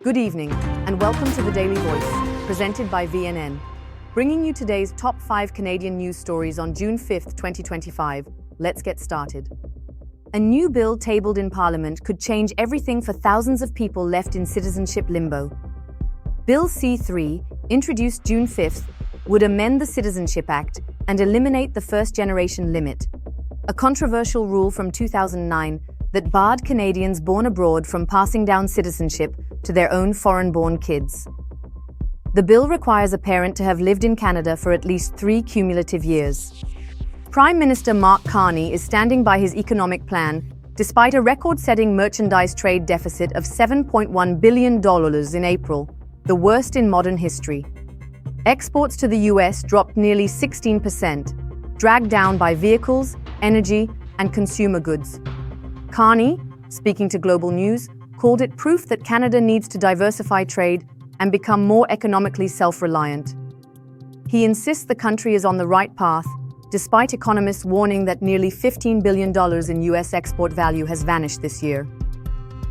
Good evening, and welcome to the Daily Voice, presented by VNN, bringing you today's top 5 Canadian news stories on June 5th, 2025. Let's get started. A new bill tabled in Parliament could change everything for thousands of people left in citizenship limbo. Bill C-3, introduced June 5th, would amend the Citizenship Act and eliminate the first-generation limit, a controversial rule from 2009 that barred Canadians born abroad from passing down citizenship to their own foreign-born kids. The bill requires a parent to have lived in Canada for at least 3 cumulative years. Prime Minister Mark Carney is standing by his economic plan despite a record-setting merchandise trade deficit of $7.1 billion in April, the worst in modern history. Exports to the US dropped nearly 16%, dragged down by vehicles, energy, and consumer goods. Carney, speaking to Global News, called it proof that Canada needs to diversify trade and become more economically self-reliant. He insists the country is on the right path, despite economists warning that nearly $15 billion in US export value has vanished this year.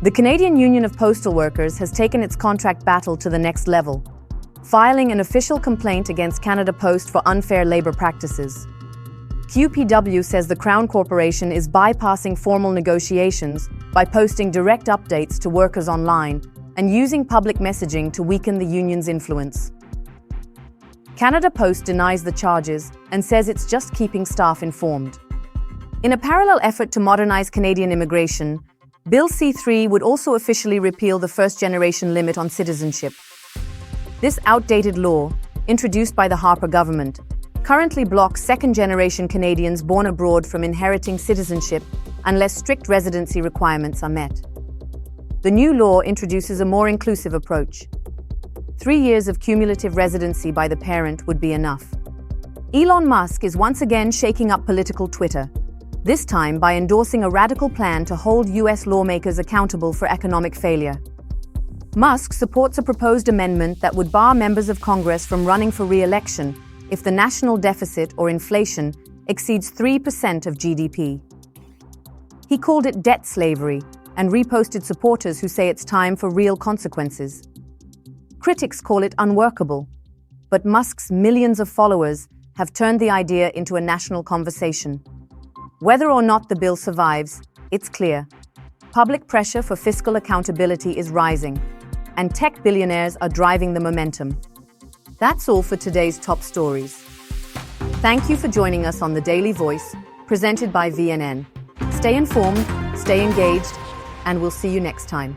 The Canadian Union of Postal Workers has taken its contract battle to the next level, filing an official complaint against Canada Post for unfair labor practices. QPW says the Crown Corporation is bypassing formal negotiations by posting direct updates to workers online and using public messaging to weaken the union's influence. Canada Post denies the charges and says it's just keeping staff informed. In a parallel effort to modernize Canadian immigration, Bill C-3 would also officially repeal the first-generation limit on citizenship. This outdated law, introduced by the Harper government, currently blocks second-generation Canadians born abroad from inheriting citizenship unless strict residency requirements are met. The new law introduces a more inclusive approach. 3 years of cumulative residency by the parent would be enough. Elon Musk is once again shaking up political Twitter, this time by endorsing a radical plan to hold US lawmakers accountable for economic failure. Musk supports a proposed amendment that would bar members of Congress from running for re-election if the national deficit or inflation exceeds 3% of GDP. He called it debt slavery and reposted supporters who say it's time for real consequences. Critics call it unworkable, but Musk's millions of followers have turned the idea into a national conversation. Whether or not the bill survives, it's clear. Public pressure for fiscal accountability is rising, and tech billionaires are driving the momentum. That's all for today's top stories. Thank you for joining us on The Daily Voice, presented by VNN. Stay informed, stay engaged, and we'll see you next time.